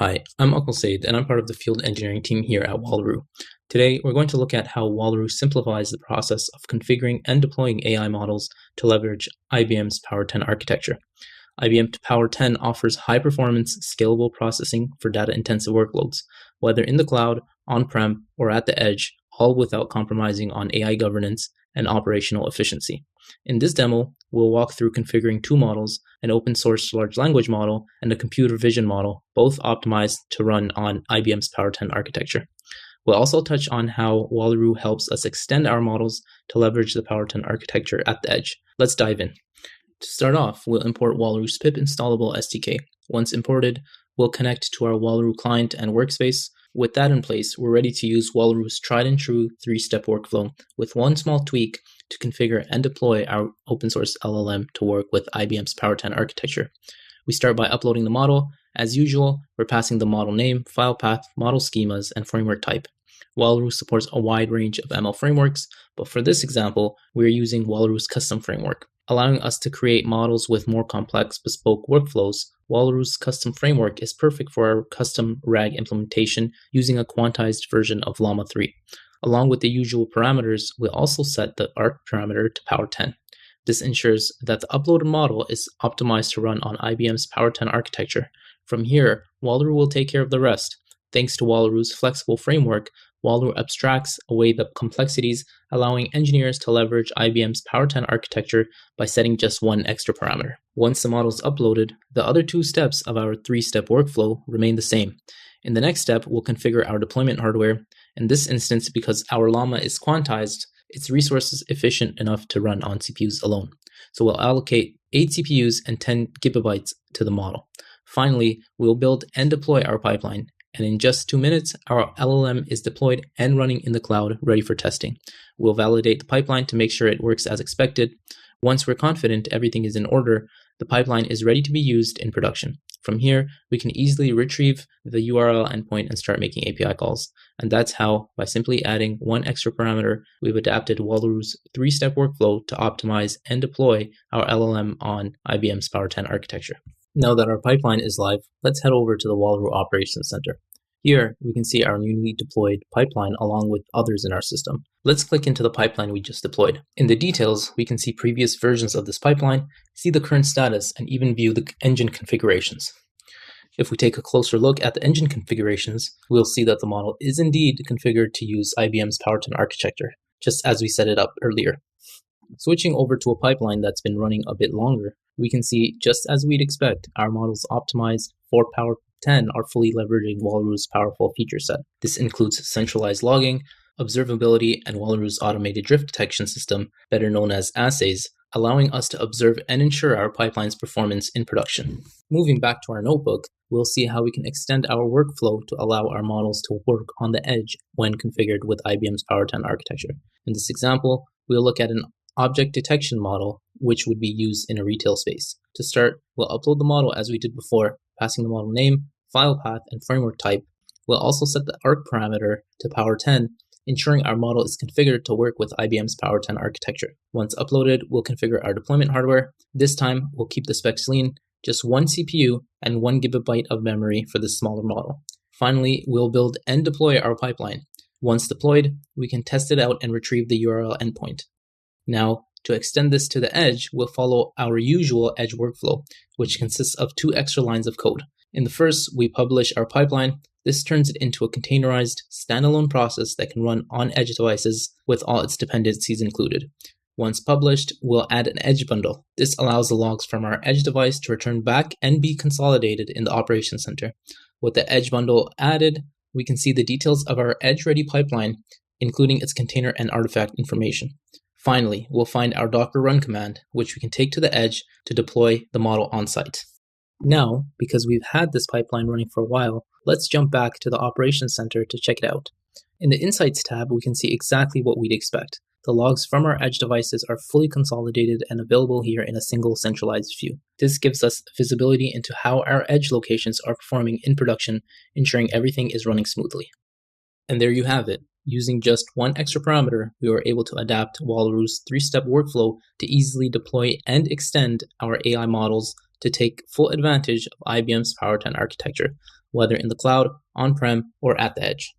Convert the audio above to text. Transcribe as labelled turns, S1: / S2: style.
S1: Hi, I'm Uncle Said, and I'm part of the field engineering team here at Wallaroo. Today, we're going to look at how Wallaroo simplifies the process of configuring and deploying AI models to leverage IBM's Power 10 architecture. IBM Power 10 offers high-performance, scalable processing for data-intensive workloads, whether in the cloud, on-prem, or at the edge, all without compromising on AI governance and operational efficiency. In this demo, we'll walk through configuring two models, an open-source large language model and a computer vision model, both optimized to run on IBM's Power 10 architecture. We'll also touch on how Wallaroo helps us extend our models to leverage the Power 10 architecture at the edge. Let's dive in. To start off, we'll import Wallaroo's pip installable SDK. Once imported, we'll connect to our Wallaroo client and workspace. With that in place, we're ready to use Wallaroo's tried and true three-step workflow with one small tweak to configure and deploy our open source LLM to work with IBM's Power 10 architecture. We start by uploading the model. As usual, we're passing the model name, file path, model schemas, and framework type. Wallaroo supports a wide range of ML frameworks, but for this example, we're using Wallaroo's custom framework. Allowing us to create models with more complex bespoke workflows, Wallaroo's custom framework is perfect for our custom RAG implementation using a quantized version of Llama 3. Along with the usual parameters, we'll also set the arc parameter to Power 10. This ensures that the uploaded model is optimized to run on IBM's Power 10 architecture. From here, Wallaroo will take care of the rest. Thanks to Wallaroo's flexible framework, Wallaroo abstracts away the complexities, allowing engineers to leverage IBM's Power 10 architecture by setting just one extra parameter. Once the model is uploaded, the other two steps of our three-step workflow remain the same. In the next step, we'll configure our deployment hardware. In this instance, because our Llama is quantized, its resources efficient enough to run on CPUs alone. So we'll allocate 8 CPUs and 10 gigabytes to the model. Finally, we'll build and deploy our pipeline. And in just 2 minutes, our LLM is deployed and running in the cloud, ready for testing. We'll validate the pipeline to make sure it works as expected. Once we're confident everything is in order, the pipeline is ready to be used in production. From here, we can easily retrieve the URL endpoint and start making API calls. And that's how, by simply adding one extra parameter, we've adapted Wallaroo's three-step workflow to optimize and deploy our LLM on IBM's Power 10 architecture. Now that our pipeline is live, let's head over to the Wallaroo Operations Center. Here, we can see our newly deployed pipeline along with others in our system. Let's click into the pipeline we just deployed. In the details, we can see previous versions of this pipeline, see the current status, and even view the engine configurations. If we take a closer look at the engine configurations, we'll see that the model is indeed configured to use IBM's Power 10 architecture, just as we set it up earlier. Switching over to a pipeline that's been running a bit longer, we can see, just as we'd expect, our models optimized for Power 10 are fully leveraging Wallaroo's powerful feature set. This includes centralized logging, observability, and Wallaroo's automated drift detection system, better known as assays, allowing us to observe and ensure our pipeline's performance in production. Moving back to our notebook, we'll see how we can extend our workflow to allow our models to work on the edge when configured with IBM's Power 10 architecture. In this example, we'll look at an object detection model, which would be used in a retail space. To start, we'll upload the model as we did before, passing the model name, file path, and framework type. We'll also set the arc parameter to Power 10, ensuring our model is configured to work with IBM's Power 10 architecture. Once uploaded, we'll configure our deployment hardware. This time, we'll keep the specs lean, just one CPU and 1 gigabyte of memory for this smaller model. Finally, we'll build and deploy our pipeline. Once deployed, we can test it out and retrieve the URL endpoint. Now, to extend this to the edge, we'll follow our usual edge workflow, which consists of 2 extra lines of code. In the first, we publish our pipeline. This turns it into a containerized, standalone process that can run on edge devices with all its dependencies included. Once published, we'll add an edge bundle. This allows the logs from our edge device to return back and be consolidated in the operations center. With the edge bundle added, we can see the details of our edge-ready pipeline, including its container and artifact information. Finally, we'll find our Docker run command, which we can take to the edge to deploy the model on-site. Now, because we've had this pipeline running for a while, let's jump back to the Operations Center to check it out. In the Insights tab, we can see exactly what we'd expect. The logs from our edge devices are fully consolidated and available here in a single centralized view. This gives us visibility into how our edge locations are performing in production, ensuring everything is running smoothly. And there you have it. Using just one extra parameter, we were able to adapt Wallaroo's three-step workflow to easily deploy and extend our AI models to take full advantage of IBM's Power 10 architecture, whether in the cloud, on-prem, or at the edge.